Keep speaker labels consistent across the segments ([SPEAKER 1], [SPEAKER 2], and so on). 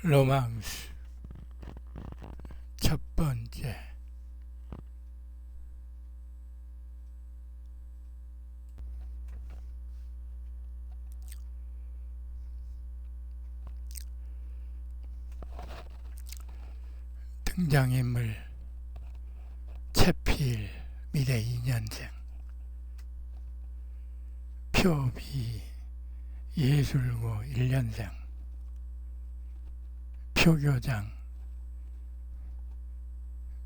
[SPEAKER 1] 로망스 첫 번째. 등장인물 채필 미래 2년생, 표비 예술고 1년생, 표교장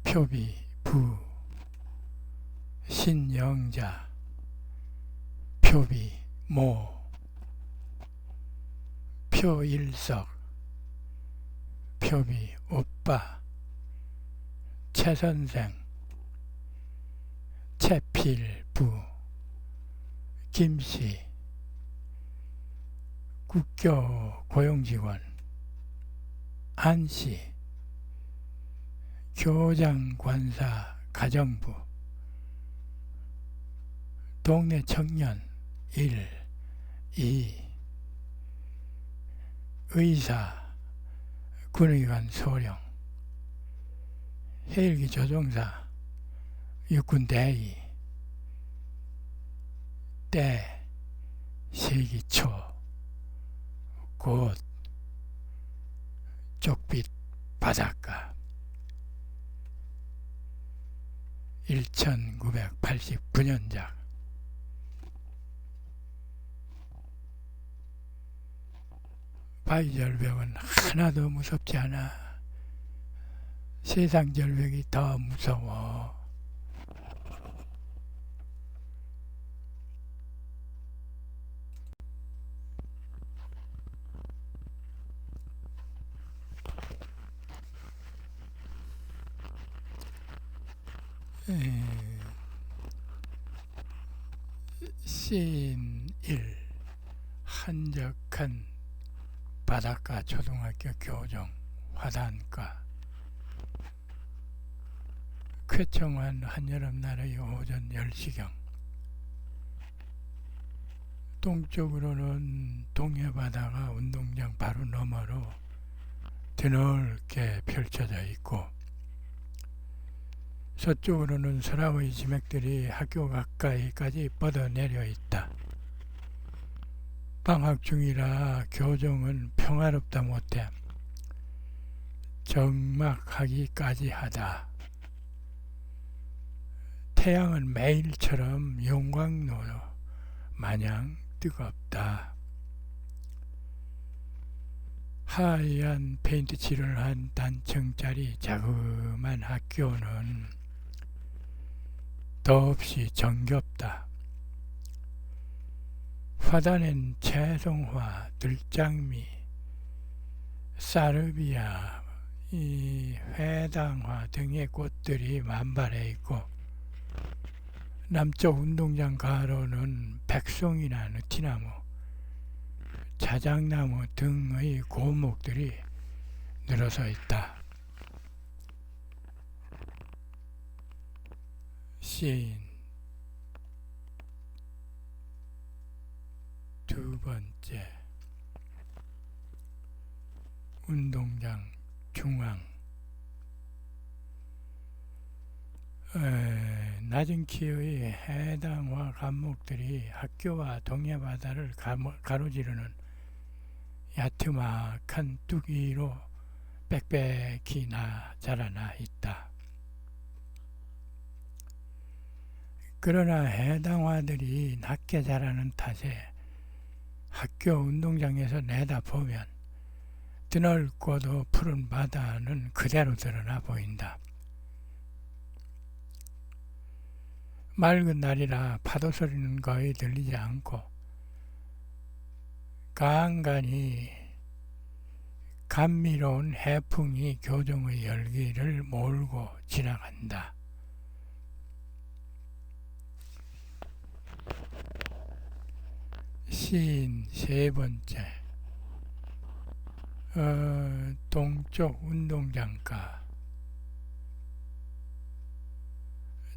[SPEAKER 1] 표비 부, 신영자 표비 모, 표일석 표비 오빠, 최선생 채필부, 김씨 국교 고용직원, 안씨 교장관사 가정부, 동네 청년 1, 2, 의사 군의관 소령, 헬기 조종사 육군 대위, 때 시기초, 곧 쪽빛 바닷가. 1989년작. 바위 절벽은 하나도 무섭지 않아. 세상 절벽이 더 무서워. 씬 1. 한적한 바닷가 초등학교 교정 화단과. 쾌청한 한여름날의 오전 10시경. 동쪽으로는 동해바다가 운동장 바로 너머로 드넓게 펼쳐져 있고, 서쪽으로는 서라의 지맥들이 학교 가까이까지 뻗어내려 있다. 방학 중이라 교정은 평화롭다 못해 적막하기까지 하다. 태양은 매일처럼 용광로 마냥 뜨겁다. 하얀 페인트 칠을 한 단층짜리 자그만 학교는 더없이 정겹다. 화단엔 채송화, 들장미, 사르비아, 회당화 등의 꽃들이 만발해 있고, 남쪽 운동장 가로는 백송이나 느티나무, 자작나무 등의 고목들이 늘어서 있다. 씬 두 번째. 운동장 중앙. 낮은 키의 해당화 감목들이 학교와 동해바다를 가로지르는 야트막한 뚜기로 빽빽히 자라나 있다. 그러나 해당화들이 낮게 자라는 탓에 학교 운동장에서 내다보면 드넓고도 푸른 바다는 그대로 드러나 보인다. 맑은 날이라 파도 소리는 거의 들리지 않고, 간간히 감미로운 해풍이 교정의 열기를 몰고 지나간다. 씬 세 번째. 동쪽 운동장가.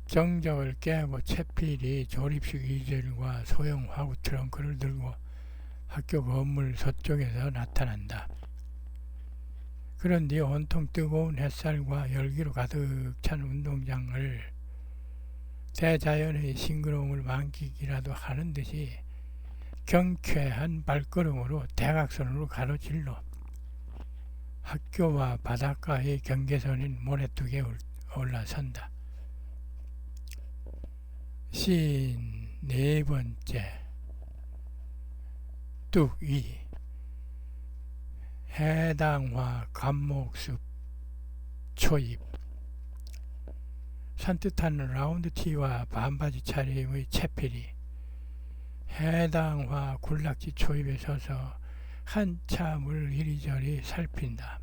[SPEAKER 1] 정적을 깨고 채필이 조립식 이젤과 소형 화구 트렁크를 들고 학교 건물 서쪽에서 나타난다. 그런 뒤 온통 뜨거운 햇살과 열기로 가득 찬 운동장을 대자연의 싱그러움을 만끽이라도 하는 듯이 경쾌한 발걸음으로 대각선으로 가로질러 학교와 바닷가의 경계선인 모래뚝에 올라선다. 시인 네 번째. 뚝2. 해당화 감목숲 초입. 산뜻한 라운드 티와 반바지 차림의 채필이 해당화 군락지 초입에 서서 한참을 이리저리 살핀다.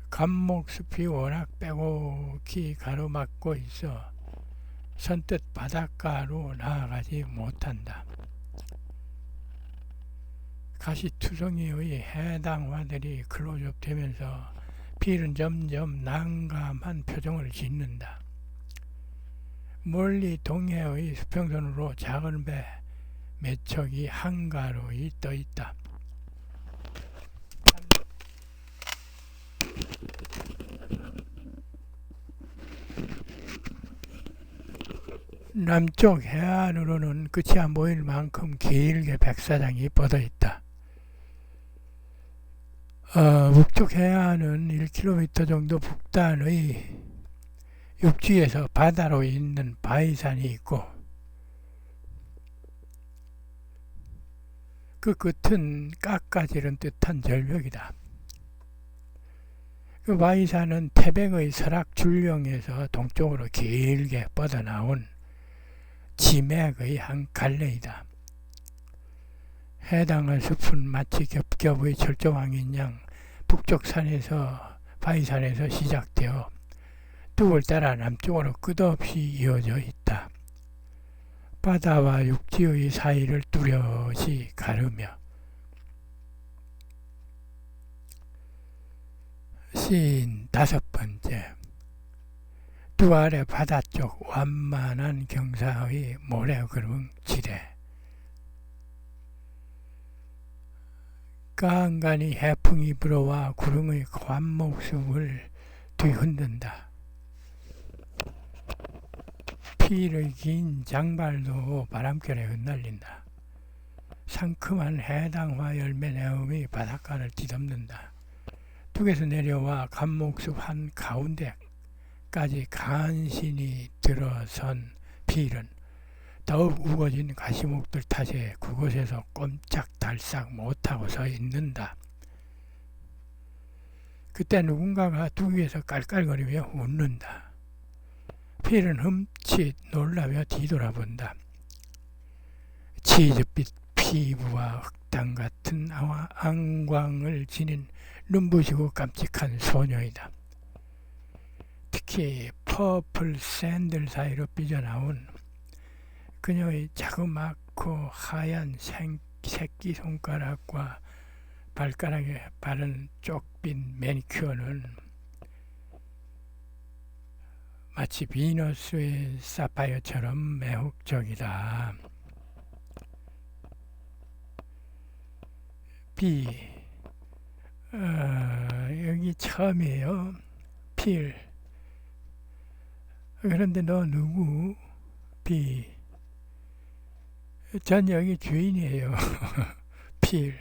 [SPEAKER 1] 감목숲이 워낙 빼곡히 가로막고 있어 선뜻 바닷가로 나아가지 못한다. 가시투성이의 해당화들이 클로즈업 되면서 필은 점점 난감한 표정을 짓는다. 멀리 동해의 수평선으로 작은 배 몇 척이 한가로이 떠있다. 남쪽 해안으로는 끝이 안 보일 만큼 길게 백사장이 뻗어있다. 북쪽 해안은 1km 정도 북단의 육지에서 바다로 있는 바위산이 있고 그 끝은 깎아지른 듯한 절벽이다. 그 바위산은 태백의 설악 줄령에서 동쪽으로 길게 뻗어나온 지맥의 한 갈래이다. 해당한 숲은 마치 겹겹의 철조망인 양 북쪽 산에서 바위산에서 시작되어 뚝을 따라 남쪽으로 끝없이 이어져 있다. 바다와 육지의 사이를 뚜렷이 가르며 시인 다섯 번째. 뚝 아래 바다 쪽 완만한 경사의 모래그릉 지대. 간간히 해풍이 불어와 구릉의 관목숲을 뒤흔든다. 필의 긴 장발도 바람결에 흩날린다. 상큼한 해당화 열매 내음이 바닷가를 뒤덮는다. 뚝에서 내려와 관목숲 한 가운데까지 간신히 들어선 필은 더욱 우거진 가시목들 탓에 그곳에서 꼼짝달싹 못하고 서 있는다. 그때 누군가가 뚝 위에서 깔깔거리며 웃는다. 필은 흠칫 놀라며 뒤돌아본다. 치즈빛 피부와 흑당 같은 안광을 지닌 눈부시고 깜찍한 소녀이다. 특히 퍼플 샌들 사이로 삐져나온 그녀의 자그맣고 하얀 새끼손가락과 발가락에 바른 쪽빈 매니큐어는 마치 비너스의 사파이어처럼 매혹적이다. B. 여기 처음이에요. 필. 그런데 너 누구? B. 전 여기 주인이에요. 필.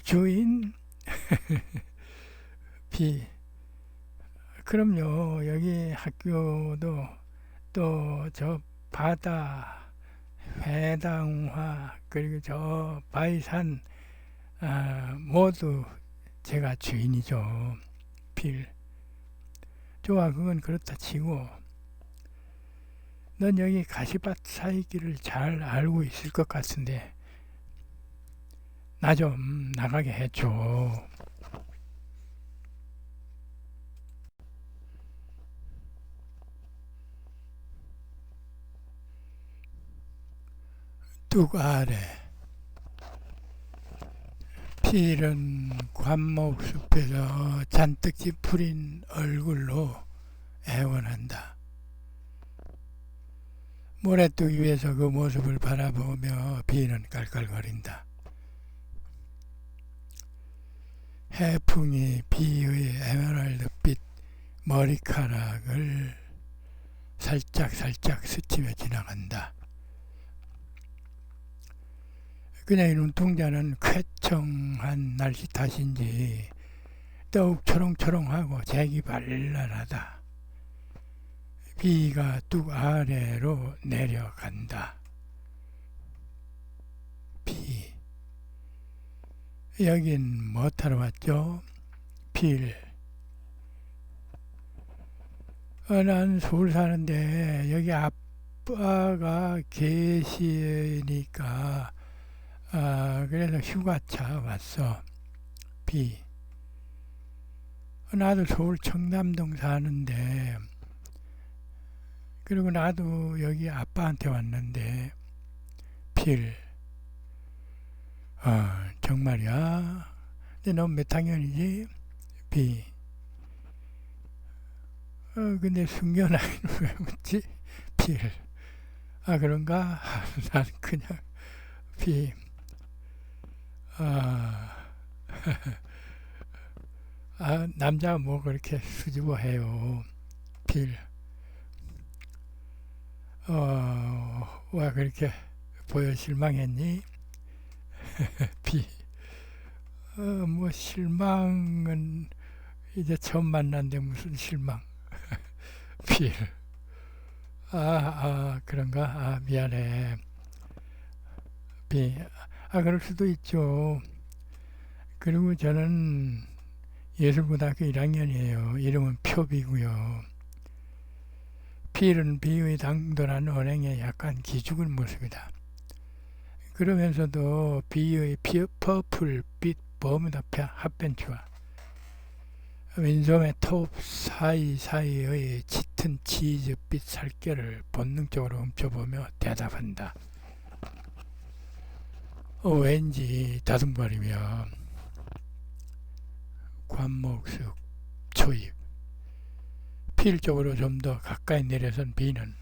[SPEAKER 1] 주인? B. 그럼요. 여기 학교도 또 저 바다, 해당화, 그리고 저 바위산 모두 제가 주인이죠. 필. 좋아, 그건 그렇다 치고 넌 여기 가시밭 사이길을 잘 알고 있을 것 같은데 나 좀 나가게 해줘. 뚝 아래. 필은 관목숲에서 잔뜩 찌푸린 얼굴로 애원한다. 모래뚝 위에서 그 모습을 바라보며 비는 깔깔거린다. 해풍이 비의 에메랄드빛 머리카락을 살짝 스치며 지나간다. 그냥 이 눈동자는 쾌청한 날씨 탓인지 더욱 초롱초롱하고 색이 발랄하다. 비가 뚝 아래로 내려간다. 비. 여긴 뭐 타러 왔죠? 빌. 난 서울 사는데 여기 아빠가 계시니까 그래서 휴가차 왔어. 비. 나도 서울 청담동 사는데 그리고 나도 여기 아빠한테 왔는데 필. 정말이야. 근데 넌 몇 학년이지? 비. 근데 승려나이는 왜 묻지? 필. 그런가? 난 그냥 비. 남자가 뭐 그렇게 수줍어해요. 필. 와 그렇게 보여 실망했니? 비. 뭐 실망은 이제 처음 만났는데 무슨 실망. 필. 그런가? 미안해. 비. 그럴 수도 있죠. 그리고 저는 예술고등학교 1학년이에요. 이름은 표비고요. 필은 비의 당돌한 언행에 약간 기죽은 모습이다. 그러면서도 비의 퍼플빛 버뮤다 핫팬츠와 왼손의 톱 사이사이의 짙은 치즈빛 살결을 본능적으로 훔쳐보며 대답한다. 왠지 다둥거리며 관목숙 초입. 필 쪽으로 좀 더 가까이 내려선 비는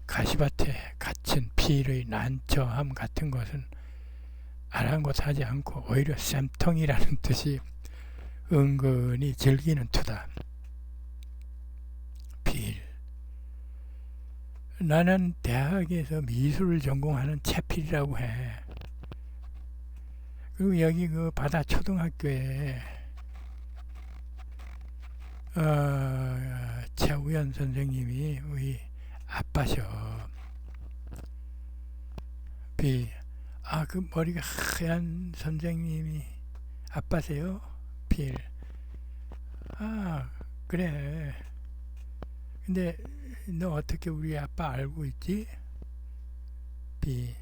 [SPEAKER 1] 가시밭에 갇힌 필의 난처함 같은 것은 아랑곳하지 않고 오히려 쌤통이라는 듯이 은근히 즐기는 투다. 필. 나는 대학에서 미술을 전공하는 채필이라고 해. 그리고 여기 그 바다 초등학교에 최우연 선생님이 우리 아빠셔. 비. 그 머리가 하얀 선생님이 아빠세요? 필. 그래. 근데 너 어떻게 우리 아빠 알고 있지? 비.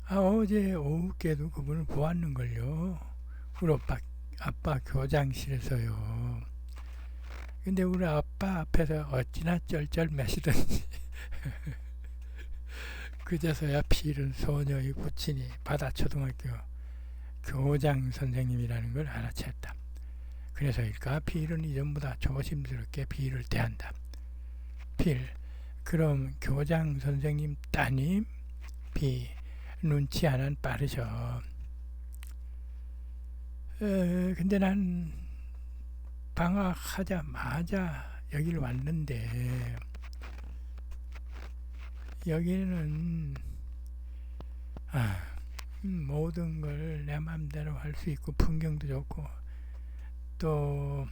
[SPEAKER 1] 어제 오후께도 그분을 보았는걸요. 우리 아빠 교장실에서요. 근데 우리 아빠 앞에서 어찌나 쩔쩔매시던지 그제서야 필은 소녀의 부친이 바다초등학교 교장 선생님이라는 걸 알아챘다. 그래서일까 필은 이전보다 조심스럽게 비를 대한다. 필. 그럼 교장 선생님 따님? 비. 눈치 하나는 빠르셔. 근데 난 방학하자마자 여기를 왔는데 여기는 모든 걸 내 맘대로 할 수 있고 풍경도 좋고 또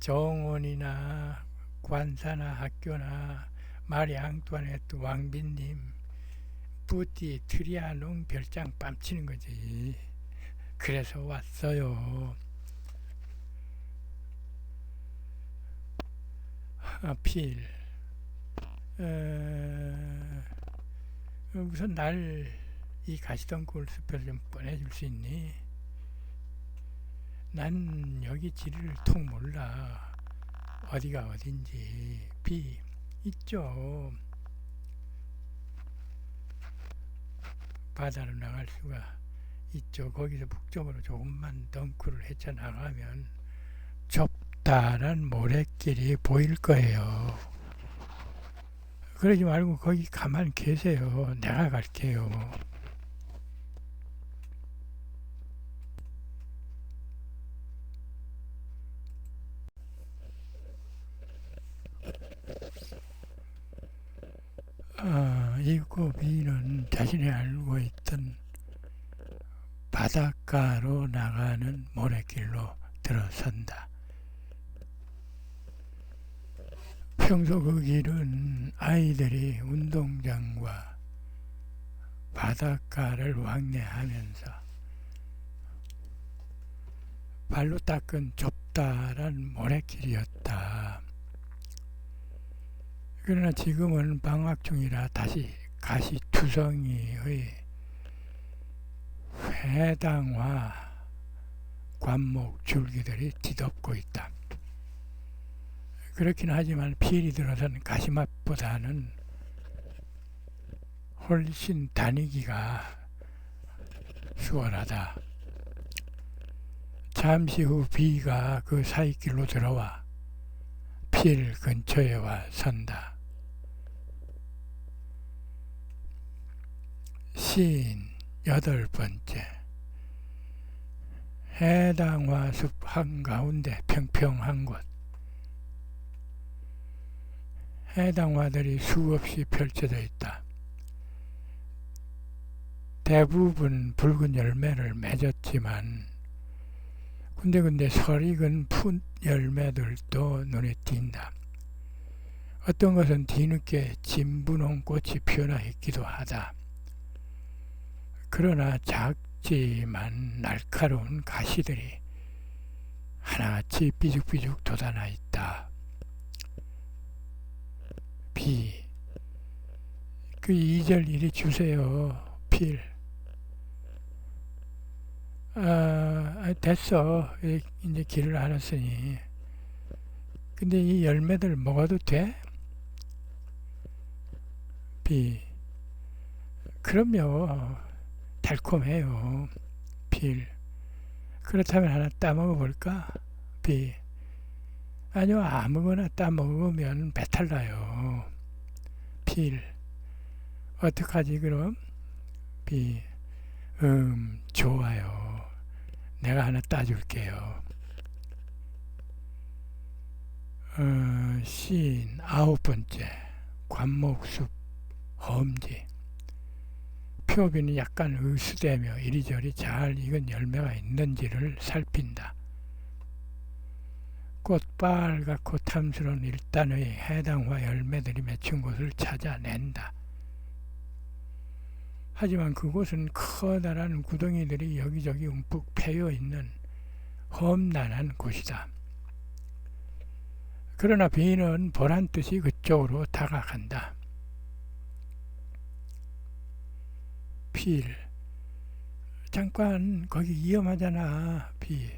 [SPEAKER 1] 정원이나 관사나 학교나 마리 앙뚜아네트 왕비님 뿌띠 트리아농 별장 뺨치는 거지. 그래서 왔어요. 필. 우선 날 이 가시덤굴 숲에서 좀 보내줄 수 있니? 난 여기 지리를 통 몰라. 어디가 어딘지. 비. 있죠. 바다로 나갈 수가 있죠. 거기서 북쪽으로 조금만 덩크를 헤쳐나가면 좁다란 모래길이 보일 거예요. 그러지 말고 거기 가만히 계세요. 내가 갈게요. 이 고비는 자신이 알고 있던 바닷가로 나가는 모래길로 들어선다. 평소 그 길은 아이들이 운동장과 바닷가를 왕래하면서 발로 닦은 좁다란 모래길이었다. 그러나 지금은 방학 중이라 다시 가시투성이의 회당화 관목 줄기들이 뒤덮고 있다. 그렇긴 하지만 필이 들어선 가시맛보다는 훨씬 다니기가 수월하다. 잠시 후 비가 그 사이길로 들어와 필 근처에 와 선다. 시인 8번째. 해당화 숲 한가운데 평평한 곳. 해당화들이 수없이 펼쳐져 있다. 대부분 붉은 열매를 맺었지만 군데군데 설익은 푼 열매들도 눈에 띈다. 어떤 것은 뒤늦게 진분홍 꽃이 피어나 있기도 하다. 그러나 작지만 날카로운 가시들이 하나같이 삐죽삐죽 돋아나 있다. 비. 그 2절 이리 주세요. 필. 됐어. 이제 길을 알았으니. 근데 이 열매들 먹어도 돼? 비. 그럼요. 달콤해요. 필. 그렇다면 하나 따먹어 볼까? 비. 아니요, 아무거나 따먹으면 배탈 나요. 필. 어떡하지 그럼? 비. 좋아요. 내가 하나 따줄게요. 시인 9번째. 관목숲 험지. 표비는 약간 으스대며 이리저리 잘 익은 열매가 있는지를 살핀다. 꽃빨갛고 탐스러운 일단의 해당화 열매들이 맺힌 곳을 찾아낸다. 하지만 그곳은 커다란 구덩이들이 여기저기 움푹 패여있는 험난한 곳이다. 그러나 비는 보란듯이 그쪽으로 다가간다. 필. 잠깐 거기 위험하잖아. 비.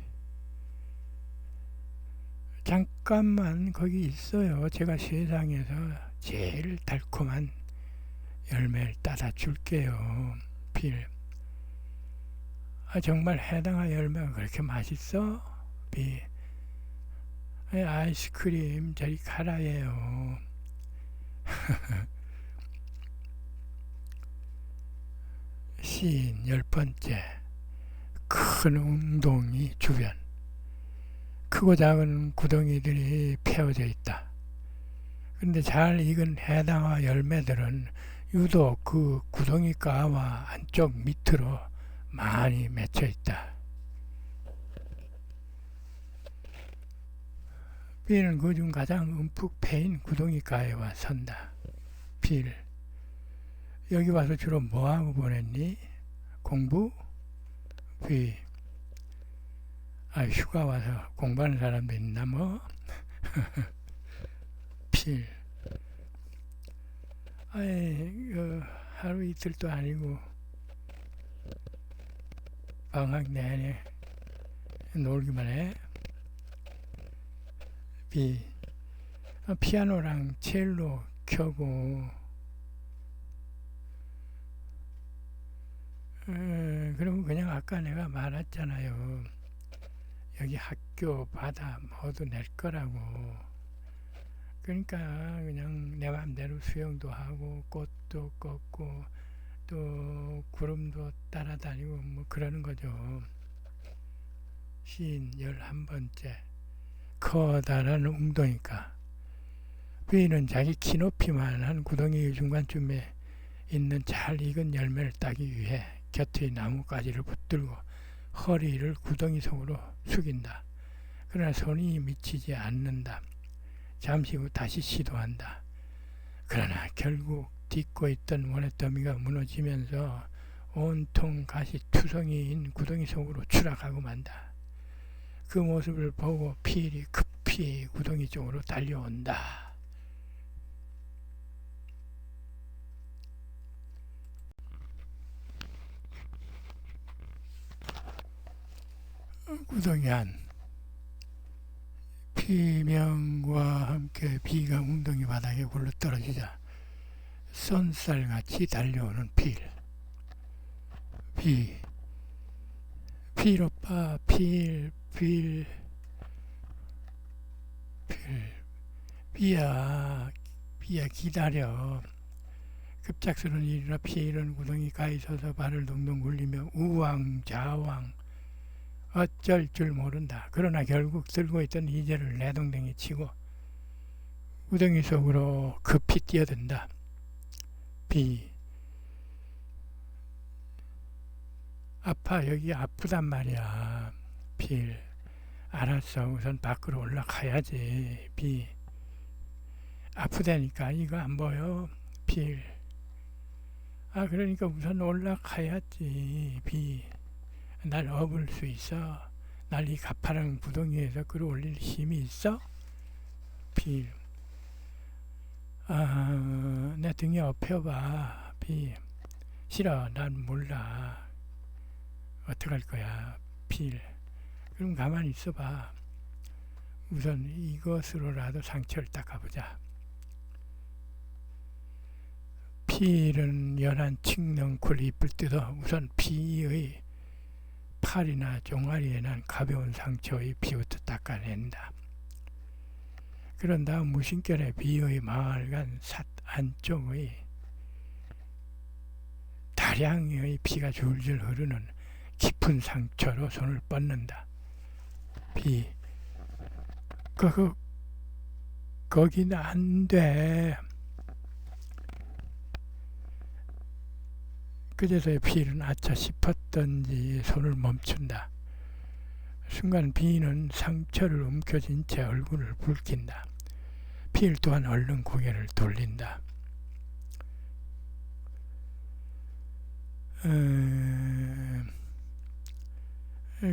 [SPEAKER 1] 잠깐만 거기 있어요. 제가 세상에서 제일 달콤한 열매를 따다 줄게요. 필. 정말 해당한 열매가 그렇게 맛있어? 비. 아이스크림 저리 가라예요. 시인 10번째. 큰 웅덩이 주변. 크고 작은 구덩이들이 패어져 있다. 근데 잘 익은 해당화 열매들은 유독 그 구덩이가와 안쪽 밑으로 많이 맺혀 있다. 비는 그중 가장 움푹 패인 구덩이가에 와 선다. 빌. 여기 와서 주로 뭐하고 보냈니? 공부? 비. 휴가 와서 공부하는 사람도 있나 뭐? 필. 하루 이틀도 아니고 방학 내내 놀기만 해. 비. 피아노랑 첼로 켜고 그러면 그냥 아까 내가 말했잖아요. 여기 학교 바다 모두 낼 거라고. 그러니까 그냥 내 맘대로 수영도 하고 꽃도 꺾고 또 구름도 따라다니고 뭐 그러는 거죠. 시인 11번째. 커다란 웅덩이가 B는 자기 키 높이만한 구덩이 중간쯤에 있는 잘 익은 열매를 따기 위해 곁의 나뭇가지를 붙들고 허리를 구덩이 속으로 숙인다. 그러나 손이 미치지 않는다. 잠시 후 다시 시도한다. 그러나 결국 딛고 있던 모래더미가 무너지면서 온통 가시 투성이인 구덩이 속으로 추락하고 만다. 그 모습을 보고 필이 급히 구덩이 쪽으로 달려온다. 구덩이 안 비명과 함께 비가 웅덩이 바닥에 굴러떨어지자 쏜살같이 달려오는 필. 필 오빠, 필 비야 기다려. 급작스러운 일이라 필은 구덩이 가에 서서 발을 동동 굴리며 우왕좌왕 어쩔 줄 모른다. 그러나 결국 들고 있던 이제를 내동댕이 치고 구덩이 속으로 급히 뛰어든다. 아파, 여기 아프단 말이야. 필, 알았어. 우선 밖으로 올라가야지. 아프다니까. 이거 안 보여? 필, 그러니까 우선 올라가야지. 날 업을 수 있어? 날 이 가파른 구덩이에서 끌어올릴 힘이 있어? 필, 내 등에 업혀봐. 싫어. 난 몰라. 어떡할 거야. 필, 그럼 가만히 있어봐. 우선 이것으로라도 상처를 닦아보자. 필은 연한 칡넝쿨 잎을 뜯어 우선 비의 팔이나 종아리에 난 가벼운 상처의 피부터 닦아낸다. 그런 다음 무심결에 비의 마을간 삿 안쪽의 다량의 피가 줄줄 흐르는 깊은 상처로 손을 뻗는다. 거긴 안 돼. 그제서야 필은 아차 싶었던지 손을 멈춘다. 순간 비는 상처를 움켜쥔 채 얼굴을 붉힌다. 필 또한 얼른 고개를 돌린다.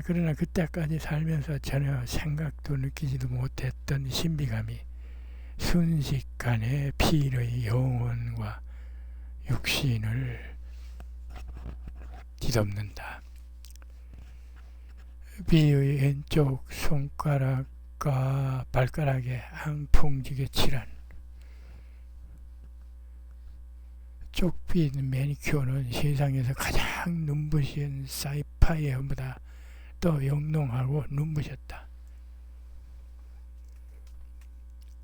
[SPEAKER 1] 그러나 그때까지 살면서 전혀 생각도 느끼지도 못했던 신비감이 순식간에 필의 영혼과 육신을 뒤덮는다. 비의 왼쪽 손가락과 발가락에 앙풍지게 칠한 쪽빛 매니큐어는 세상에서 가장 눈부신 사이파이어보다 더 영롱하고 눈부셨다.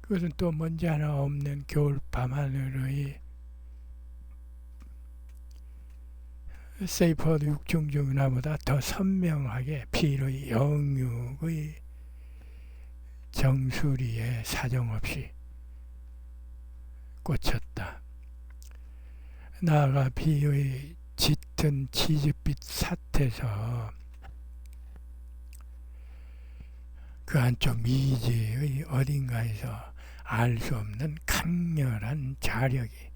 [SPEAKER 1] 그것은 또 먼지 하나 없는 겨울 밤하늘의 세이퍼드 육중중나보다 더 선명하게 필의 영육의 정수리에 사정없이 꽂혔다. 나아가 비의 짙은 치즈빛 삿에서 그 한쪽 미지의 어딘가에서 알 수 없는 강렬한 자력이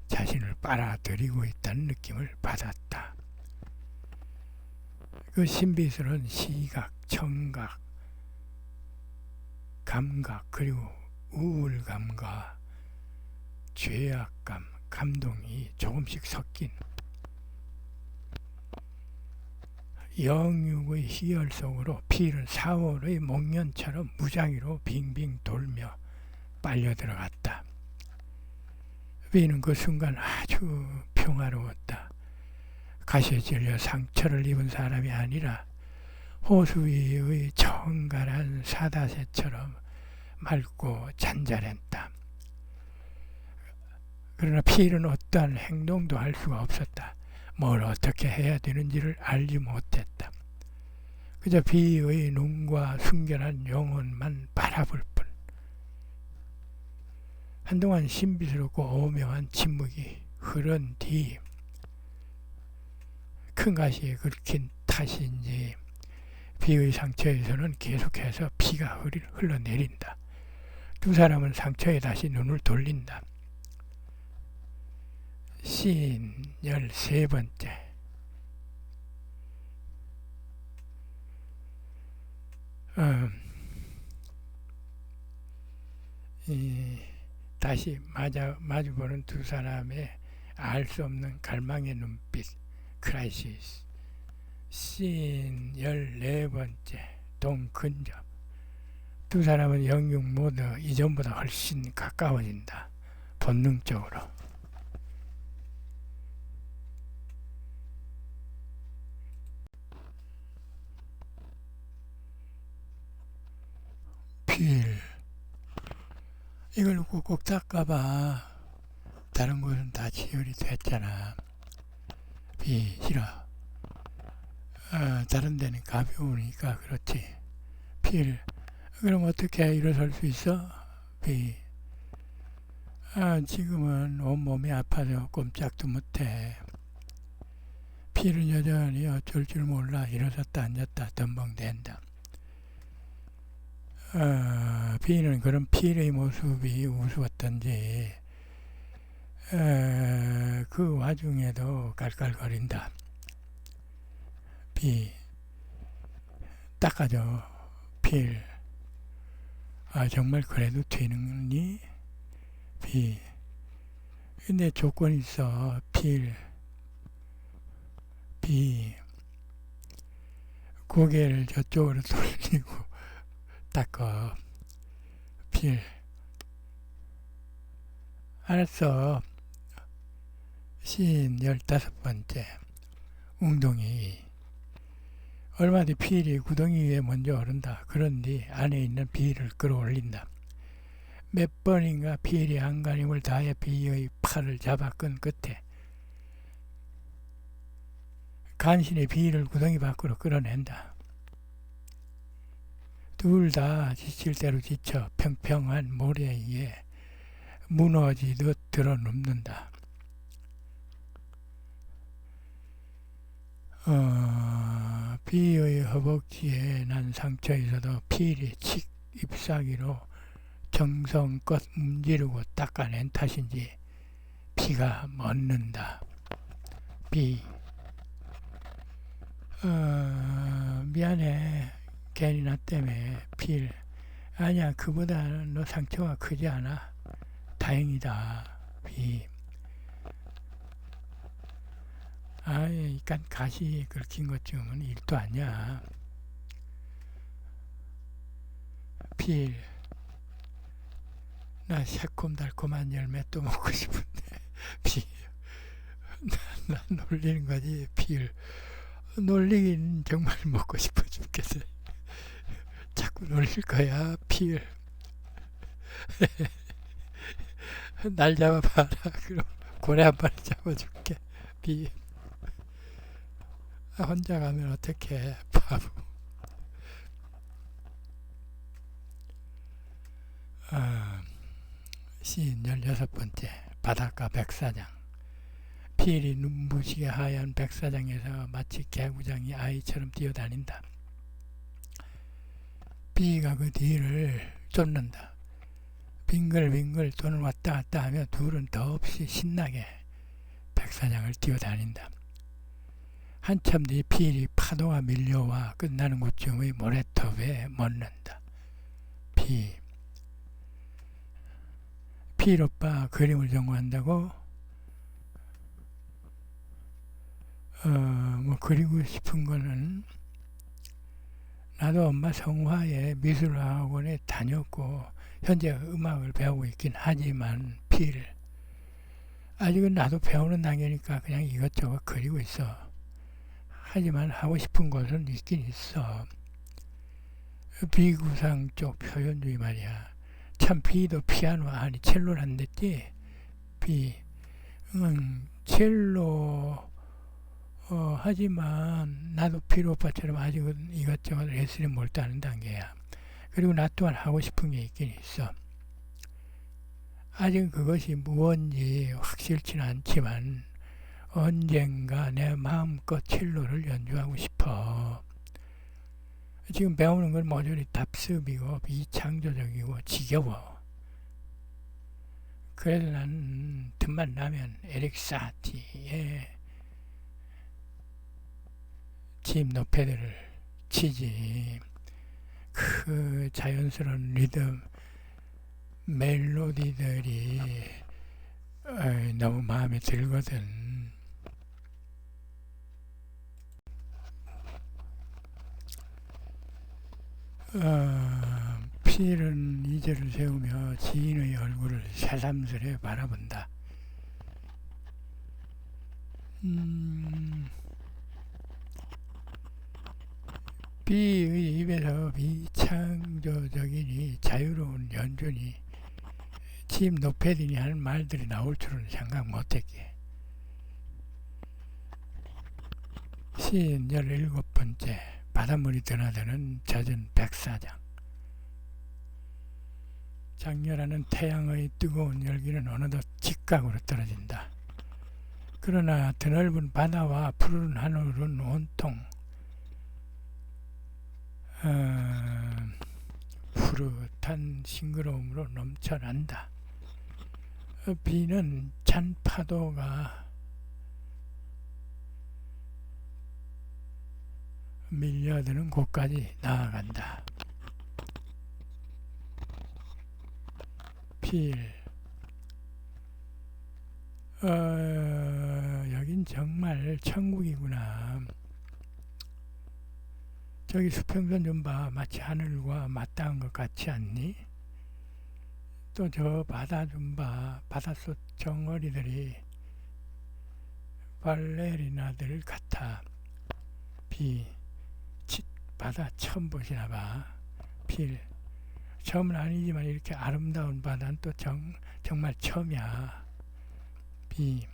[SPEAKER 1] 자신을 빨아들이고 있다는 느낌을 받았다. 그 신비스러운 시각, 청각, 감각, 그리고 우울감과 죄악감, 감동이 조금씩 섞인 영육의 희열 속으로 필은 4월의 목련처럼 무작위로 빙빙 돌며 빨려 들어갔다. 비는 그 순간 아주 평화로웠다. 가시에 찔려 상처를 입은 사람이 아니라 호수 위의 정갈한 사다새처럼 맑고 잔잔했다. 그러나 필은 어떠한 행동도 할 수가 없었다. 뭘 어떻게 해야 되는지를 알지 못했다. 그저 비의 눈과 순결한 영혼만 바라볼 뿐. 한동안 신비스럽고 오묘한 침묵이 흐른 뒤 큰 가시에 긁힌 탓인지 비의 상처에서는 계속해서 피가 흘러내린다. 두 사람은 상처에 다시 눈을 돌린다. 시인 13번째. 다시 마주보는 두 사람의 알 수 없는 갈망의 눈빛. 크라이시스. 시인 14번째. 동근접. 두 사람은 영육 모두 이전보다 훨씬 가까워진다. 본능적으로. 필. 이걸 꼭 닦아봐. 다른 곳은 다 지혈이 됐잖아. 비 싫어. 다른 데는 가벼우니까 그렇지. 필. 그럼 어떻게 일어설 수 있어? 비. 지금은 온몸이 아파서 꼼짝도 못해. 필은 여전히 어쩔 줄 몰라 일어섰다 앉았다 덤벙댄다. 비는 그런 필의 모습이 우스웠던지 그 와중에도 깔깔거린다. 비. 닦아줘. 필. 정말 그래도 되느니? 비. 근데 조건이 있어. 필. 비. 고개를 저쪽으로 돌리고 닦아. 필. 알았어. 시인 15번째. 웅덩이. 얼마 뒤 필이 구덩이 위에 먼저 오른다. 그런 뒤 안에 있는 비를 끌어올린다. 몇 번인가 필이 안간힘을 다해 비의 팔을 잡아 끈 끝에 간신히 비를 구덩이 밖으로 끌어낸다. 둘 다 지칠 대로 지쳐 평평한 모래 위에 무너지듯 드러눕는다. 비의 허벅지에 난 상처에서도 필이 칙 잎사귀로 정성껏 문지르고 닦아낸 탓인지 피가 멎는다. 비. 미안해. 괜히 나 때문에. 필. 아니야, 그보다 너 상처가 크지 않아. 다행이다. 비. 그러니까 가시 긁힌 것쯤은 일도 아니야. 필. 나 새콤달콤한 열매 또 먹고 싶은데. 필. 나 놀리는 거지. 필. 놀리긴 정말 먹고 싶어 죽겠어. 자꾸 놀릴 거야. 필. 날 잡아봐라. 그럼 고래 한 마리 잡아줄게. 필. 혼자 가면 어떡해. 바보. 시인 16번째. 바닷가 백사장. 필이 눈부시게 하얀 백사장에서 마치 개구장이 아이처럼 뛰어다닌다. 비가 그 뒤를 쫓는다. 빙글빙글 돈을 왔다 갔다 하며 둘은 더없이 신나게 백사장을 뛰어다닌다. 한참 뒤 필이 파도가 밀려와 끝나는 곳쯤의 모래톱에 멎는다. 필 오빠 그림을 전공한다고? 그리고 싶은 거는 나도 엄마 성화에 미술학원에 다녔고 현재 음악을 배우고 있긴 하지만 필. 아직은 나도 배우는 단계니까 그냥 이것저것 그리고 있어. 하지만 하고 싶은 것은 있긴 있어. 비구상 쪽 표현주의 말이야. 참 비도 피아노 아니 첼로를 안 됐지. 첼로 하지만 나도 필 오빠처럼 아직은 이것저것 레슨에 몰두하는 단계야. 그리고 나 또한 하고 싶은 게 있긴 있어. 아직 그것이 무언지 확실치는 않지만 언젠가 내 마음껏 첼로를 연주하고 싶어. 지금 배우는 건 모조리 답습이고 비창조적이고 지겨워. 그래서 난 틈만 나면 에릭 사티의 집 노패드를 치지. 그 자연스러운 리듬, 멜로디들이 너무 마음에 들거든. 필은 이제를 세우며 지인의 얼굴을 새삼스레 바라본다. 비의 입에서 비창조적이니 자유로운 연주니 집 노패디니 하는 말들이 나올 줄은 생각 못했기에. 시인 17번째 바닷물이 드나드는 젖은 백사장. 장렬하는 태양의 뜨거운 열기는 어느덧 직각으로 떨어진다. 그러나 드넓은 바다와 푸른 하늘은 온통 푸릇한 싱그러움으로 넘쳐난다. 비는 찬 파도가 밀려드는 곳까지 나아간다. 필, 여긴 정말 천국이구나. 저기 수평선 좀 봐. 마치 하늘과 맞닿은 것 같지 않니? 또 저 바다 좀 봐. 바닷속 정어리들이 발레리나들 같아. 비, 바다 처음 보시나 봐. 필, 처음은 아니지만 이렇게 아름다운 바다는 또 정말 처음이야. 비,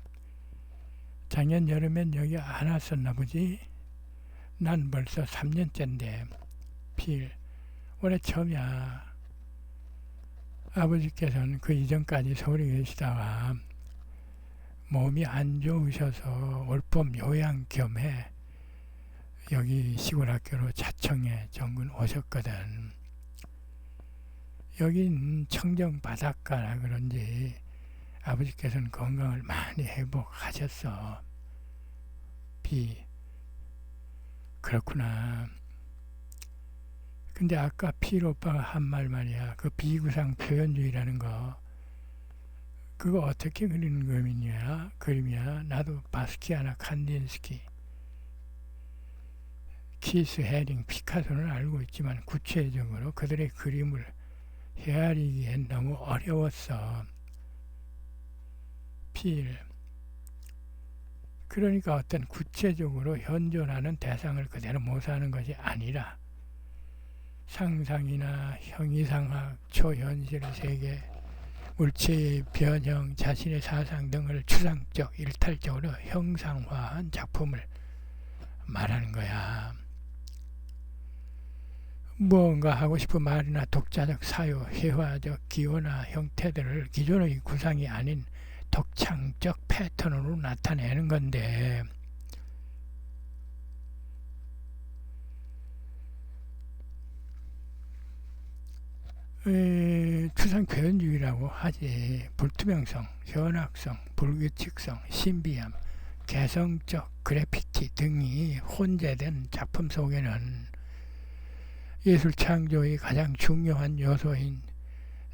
[SPEAKER 1] 작년 여름엔 여기 안 왔었나 보지? 난 벌써 3년째인데. 필, 올해 처음이야. 아버지께서는 그 이전까지 서울에 계시다가 몸이 안 좋으셔서 올봄 요양 겸해 여기 시골 학교로 자청에 정군 오셨거든. 여긴 청정 바닷가라 그런지 아버지께서는 건강을 많이 회복하셨어. 비, 그렇구나. 근데 아까 필 오빠가 한 말 말이야. 그 비구상 표현주의라는 거, 그거 어떻게 그리는 그림이야? 나도 바스키아나 칸딘스키, 키스, 헤링, 피카소는 알고 있지만 구체적으로 그들의 그림을 헤아리기엔 너무 어려웠어. 필, 그러니까 어떤 구체적으로 현존하는 대상을 그대로 모사하는 것이 아니라 상상이나 형이상학, 초현실 세계, 물체의 변형, 자신의 사상 등을 추상적, 일탈적으로 형상화한 작품을 말하는 거야. 무언가 하고 싶은 말이나 독자적 사유, 회화적 기호나 형태들을 기존의 구상이 아닌 독창적 패턴으로 나타내는 건데, 추상 표현주의라고 하지. 불투명성, 현학성, 불규칙성, 신비함, 개성적 그래피티 등이 혼재된 작품 속에는 예술 창조의 가장 중요한 요소인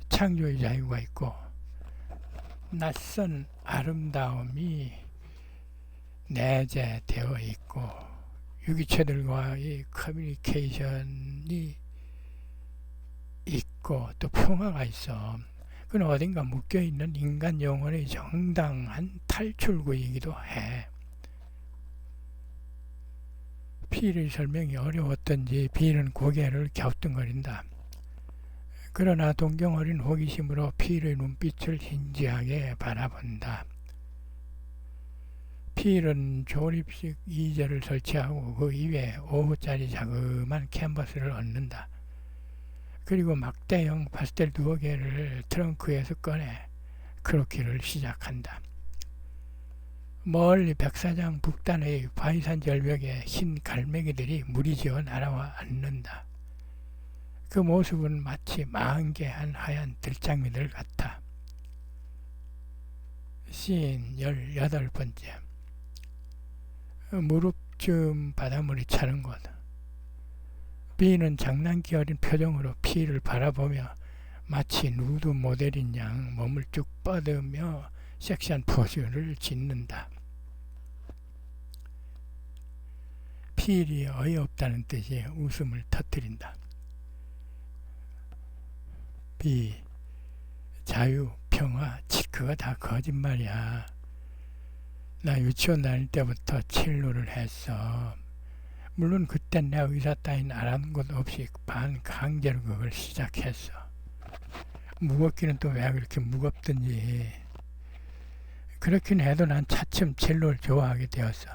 [SPEAKER 1] 창조의 자유가 있고 낯선 아름다움이 내재되어 있고 유기체들과의 커뮤니케이션이 있고 또 평화가 있어. 그건 어딘가 묶여있는 인간 영혼의 정당한 탈출구이기도 해. 필의 설명이 어려웠던지 필은 고개를 갸우뚱거린다. 그러나 동경 어린 호기심으로 필의 눈빛을 진지하게 바라본다. 필은 조립식 이젤을 설치하고 그 위에 5호짜리 자그만 캔버스를 얹는다. 그리고 막대형 파스텔 2개를 트렁크에서 꺼내 크로키를 시작한다. 멀리 백사장 북단의 바위산 절벽에 흰 갈매기들이 무리지어 날아와 앉는다. 그 모습은 마치 만개한 하얀 들장미들 같아. 씬 18번째. 무릎쯤 바닷물이 차는 곳. 비는 장난기 어린 표정으로 피를 바라보며 마치 누드 모델인 양 몸을 쭉 뻗으며 섹시한 포즈를 짓는다. 필이 어이없다는 뜻의 웃음을 터뜨린다. 비, 자유, 평화, 그거 다 거짓말이야. 나 유치원 다닐 때부터 첼로를 했어. 물론 그땐 내가 의사 따윈 알아본 것 없이 반강제로 그걸 시작했어. 무겁기는 또 왜 그렇게 무겁든지. 그렇긴 해도 난 차츰 첼로를 좋아하게 되었어.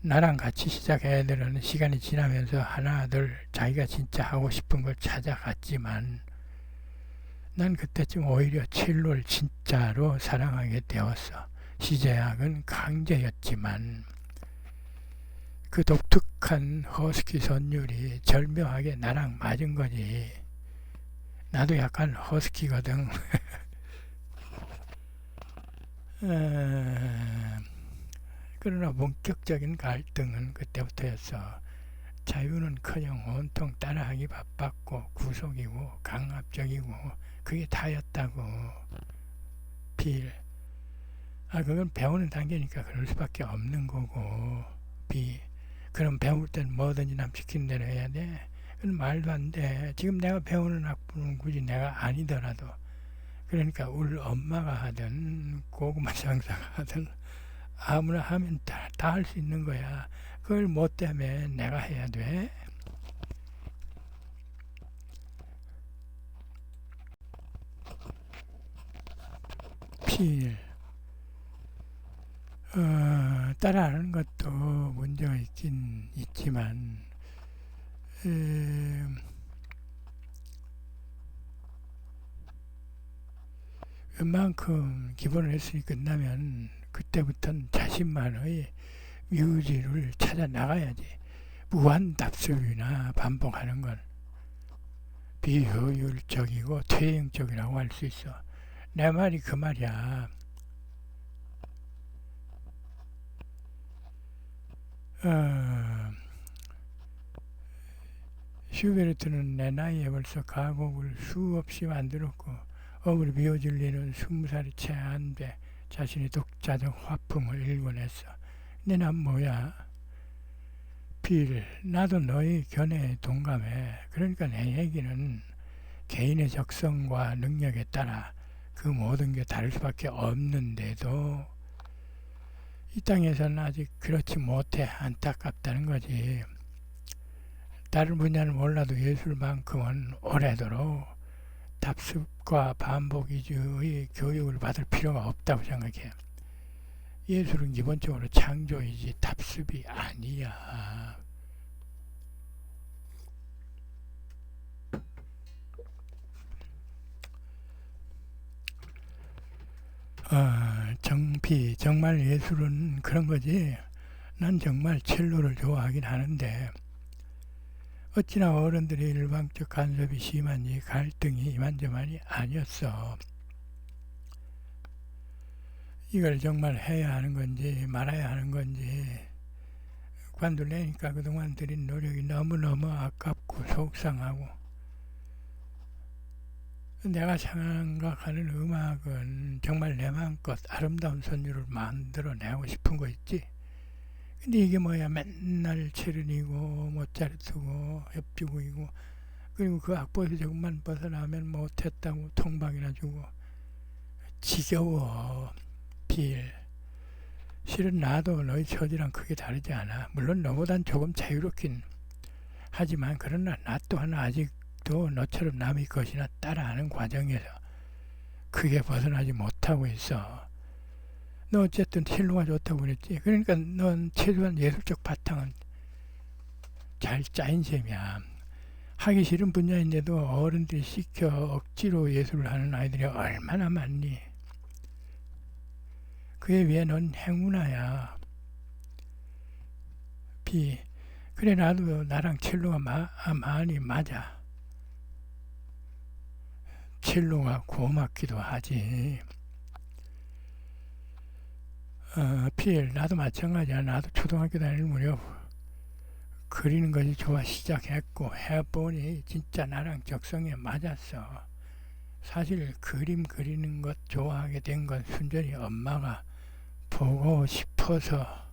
[SPEAKER 1] 나랑 같이 시작한 애들은 시간이 지나면서 하나둘 자기가 진짜 하고 싶은 걸 찾아갔지만 난 그때쯤 오히려 첼로를 진짜로 사랑하게 되었어. 시제약은 강제였지만 그 독특한 허스키 선율이 절묘하게 나랑 맞은 거지. 나도 약간 허스키거든. 그러나 본격적인 갈등은 그때부터였어. 자유는커녕 온통 따라하기 바빴고 구속이고 강압적이고 그게 다였다고. 빌. 그건 배우는 단계니까 그럴 수밖에 없는 거고. 비. 그럼 배울 땐 뭐든지 남 시키는 대로 해야 돼? 그건 말도 안 돼. 지금 내가 배우는 학부는 굳이 내가 아니더라도 그러니까 우리 엄마가 하든 고구마 장사가 하든 아무나 하면 다 할 수 있는 거야. 그걸 뭐 때문에 내가 해야 돼? 필. 따라하는 것도 문제가 있긴 있지만 웬만큼 기본을 했으니 끝나면 그때부터는 자신만의 뮤지를 찾아 나가야지. 무한 답습이나 반복하는 건 비효율적이고 퇴행적이라고 할 수 있어. 내 말이 그 말이야. 슈베르트는 내 나이에 벌써 가곡을 수없이 만들었고 어글 비워줄리는 20살이 채 안 돼 자신의 독자적 화풍을 일궈냈어. 근데 난 뭐야? 빌, 나도 너의 견해에 동감해. 그러니까 내 얘기는 개인의 적성과 능력에 따라 그 모든 게 다를 수밖에 없는데도 이 땅에서는 아직 그렇지 못해. 안타깝다는 거지. 다른 분야는 몰라도 예술만큼은 오래도록 답습과 반복 위주의 교육을 받을 필요가 없다고 생각해. 예술은 기본적으로 창조이지 답습이 아니야. 정말 예술은 그런 거지. 난 정말 첼로를 좋아하긴 하는데 어찌나 어른들의 일방적 간섭이 심하니 갈등이 이만저만이 아니었어. 이걸 정말 해야 하는 건지 말아야 하는 건지 관둘래니까 그동안 들인 노력이 너무너무 아깝고 속상하고, 내가 생각하는 음악은 정말 내 마음껏 아름다운 선율을 만들어내고 싶은 거 있지. 근데 이게 뭐야, 맨날 체르니고 모차르트고 협주곡이고, 그리고 그 악보에서 조금만 벗어나면 못했다고 통박이나 주고 지겨워. 빌. 실은 나도 너희 처지랑 크게 다르지 않아. 물론 너보단 조금 자유롭긴 하지만 그러나 나 또한 아직도 너처럼 남의 것이나 따라하는 과정에서 크게 벗어나지 못하고 있어. 너 어쨌든 첼로가 좋다고 그랬지. 그러니까 넌 최소한 예술적 바탕은 잘 짜인 셈이야. 하기 싫은 분야인데도 어른들이 시켜 억지로 예술을 하는 아이들이 얼마나 많니. 그에 비해 넌 행운아야. B. 그래 나도 나랑 첼로가 많이 맞아. 첼로가 고맙기도 하지. P. 나도 마찬가지야. 나도 초등학교 다닐 무렵 그리는 것이 좋아 시작했고 해보니 진짜 나랑 적성에 맞았어. 사실 그림 그리는 것 좋아하게 된 건 순전히 엄마가 보고 싶어서.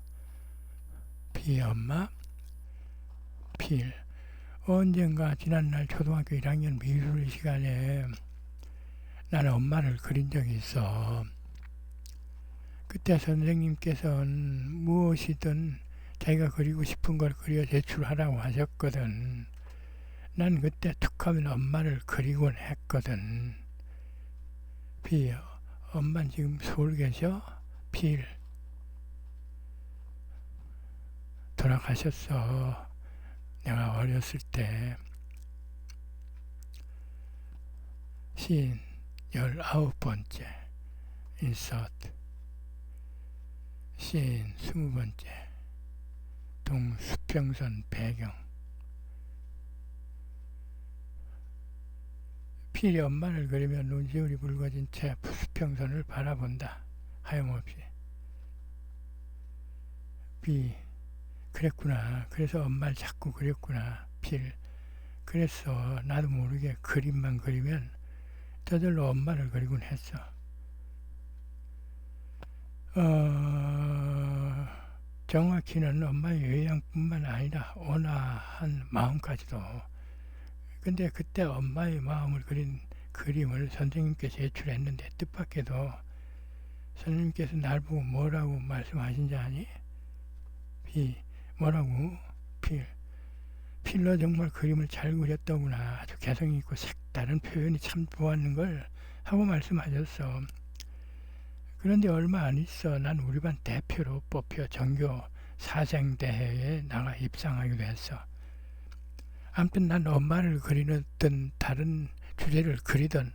[SPEAKER 1] B. 엄마? P. 언젠가 지난날 초등학교 1학년 미술 시간에 나는 엄마를 그린 적이 있어. 그때 선생님께서는 무엇이든 자기가 그리고 싶은 걸 그려 제출하라고 하셨거든. 난 그때 툭하면 엄마를 그리곤 했거든. B. 엄마는 지금 서울 계셔? B. 돌아가셨어. 내가 어렸을 때. C. 19번째 인서트. C. 20번째 동수평선 배경. 필이 엄마를 그리며 눈시울이 붉어진 채 수평선을 바라본다. 하염없이. B. 그랬구나. 그래서 엄마를 자꾸 그렸구나. 필. 그래서 나도 모르게 그림만 그리면 저절로 엄마를 그리곤 했어. 정확히는 엄마의 외양뿐만 아니라 온화한 마음까지도. 근데 그때 엄마의 마음을 그린 그림을 선생님께 제출했는데 뜻밖에도 선생님께서 날 보고 뭐라고 말씀하신지 아니? B. 뭐라고? 필로 정말 그림을 잘 그렸더구나. 아주 개성있고 색다른 표현이 참 좋았는걸 하고 말씀하셨어. 그런데 얼마 안 있어 난 우리 반 대표로 뽑혀 전교 사생대회에 나가 입상하기도 했어. 아무튼 난 엄마를 그리던 다른 주제를 그리던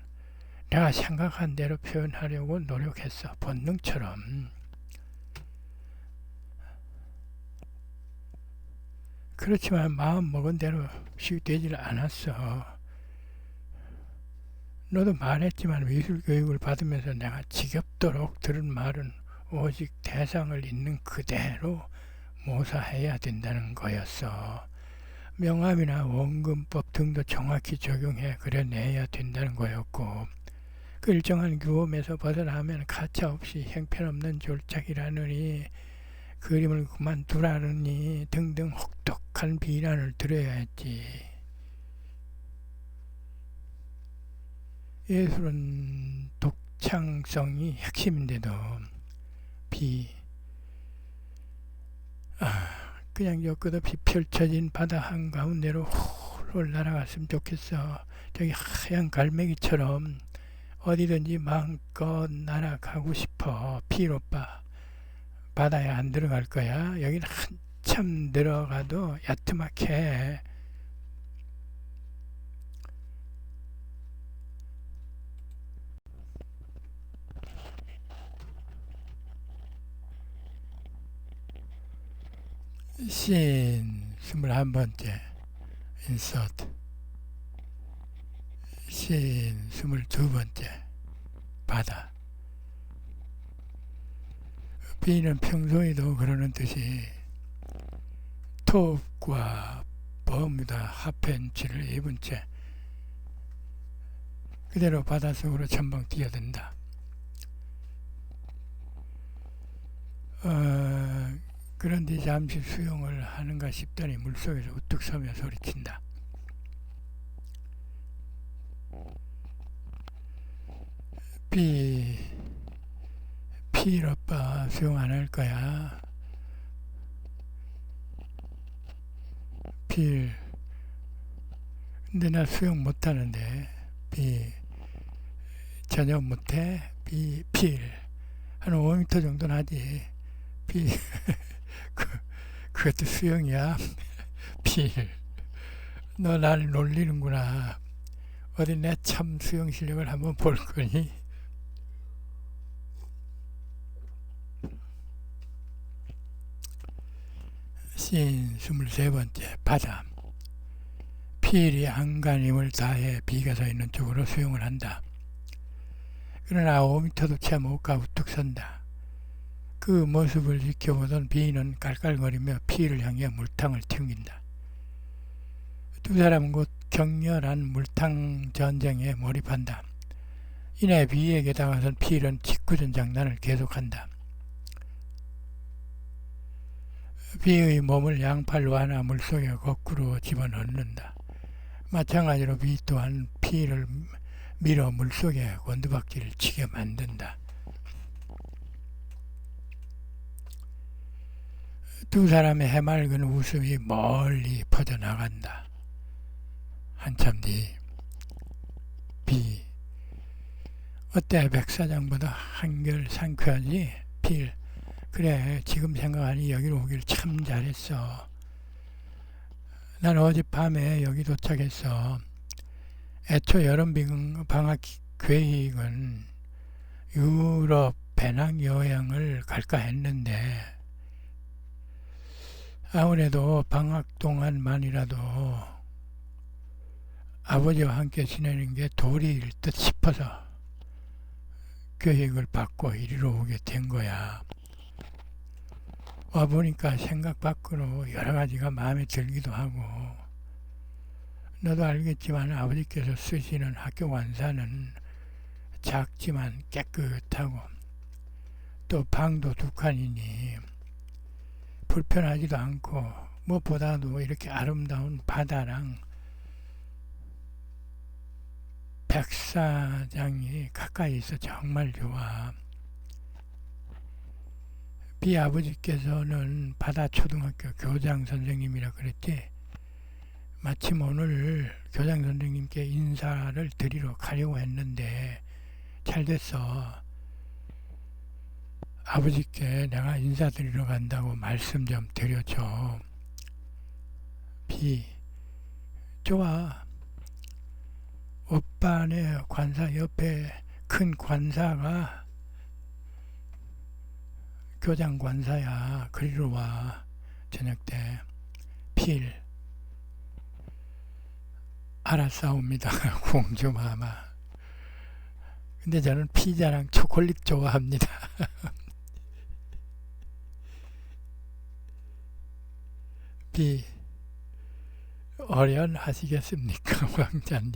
[SPEAKER 1] 내가 생각한 대로 표현하려고 노력했어. 본능처럼. 그렇지만 마음 먹은 대로 되질 않았어. 너도 말했지만 미술교육을 받으면서 내가 지겹도록 들은 말은 오직 대상을 있는 그대로 모사해야 된다는 거였어. 명암이나 원근법 등도 정확히 적용해 그려내야 된다는 거였고, 그 일정한 규범에서 벗어나면 가차없이 형편없는 졸작이라느니 그림을 그만두라느니 등등 혹독한 비난을 들어야 했지. 예술은 독창성이 핵심인데도 그냥 여끝없이 펼쳐진 바다 한가운데로 홀홀 날아갔으면 좋겠어. 저기 하얀 갈매기처럼 어디든지 마음껏 날아가고 싶어. 오빠 바다에 안 들어갈 거야. 여긴 한참 들어가도 야트막해. 씬 21번째 인서트. 씬 22번째 바다. B는 평소에도 그러는 듯이 톱과 버뮤다 하프팬츠를 입은 채 그대로 바닷속으로 전방 뛰어든다. 그런데 잠시 수영을 하는가 싶더니 물속에서 우뚝 서며 소리친다. 필 오빠 수영 안 할 거야. 필. 근데 나 수영 못 하는데. 전혀 못해. 필. 한 5m 정도는 하지. 그것도 수영이야. 필. 너 날 놀리는구나. 어디 내 참 수영 실력을 한번 볼 거니? 씬 23번째 바다. 필이 안간힘을 다해 비가 서 있는 쪽으로 수용을 한다. 그러나 5m도 채 못 가 우뚝 선다. 그 모습을 지켜보던 비는 깔깔거리며 필을 향해 물탕을 튕긴다. 두 사람은 곧 격렬한 물탕 전쟁에 몰입한다. 이내 비에게 다가선 필은 짓궂은 장난을 계속한다. 비의 몸을 양팔로 하나 물속에 거꾸로 집어넣는다. 마찬가지로 비 또한 필을 밀어 물속에 곤두박질을 치게 만든다. 두 사람의 해맑은 웃음이 멀리 퍼져나간다. 한참 뒤 비. 어때 백사장보다 한결 상쾌하지? 필. 그래 지금 생각하니 여기로 오길 참 잘했어. 난 어젯밤에 여기 도착했어. 애초 여름 방학 계획은 유럽 배낭여행을 갈까 했는데 아무래도 방학 동안만이라도 아버지와 함께 지내는 게 도리일 듯 싶어서 계획을 바꿔 이리로 오게 된 거야. 와보니까 생각 밖으로 여러 가지가 마음에 들기도 하고, 너도 알겠지만 아버지께서 쓰시는 학교 관사는 작지만 깨끗하고 또 방도 2칸이니 불편하지도 않고 무엇보다도 이렇게 아름다운 바다랑 백사장이 가까이 있어 정말 좋아. 비 아버지께서는 바다초등학교 교장 선생님이라 그랬지. 마침 오늘 교장 선생님께 인사를 드리러 가려고 했는데 잘 됐어. 아버지께 내가 인사드리러 간다고 말씀 좀 드려줘. 비. 좋아. 오빠네 관사 옆에 큰 관사가 교장 관사야. 그리로 와. 저녁 때. 필. 알았사옵니다. 공주마마. 근데 저는 피자랑 초콜릿 좋아합니다. 비. 어련하시겠습니까, 왕자님?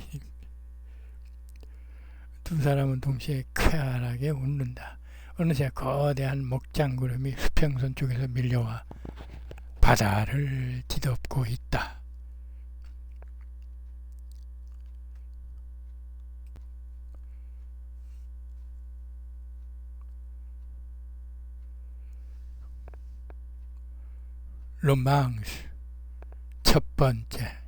[SPEAKER 1] 두 사람은 동시에 쾌활하게 웃는다. 어느새 거대한 목장구름이 수평선 쪽에서 밀려와 바다를 뒤덮고 있다. 로망스 첫 번째.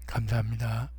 [SPEAKER 1] 감사합니다.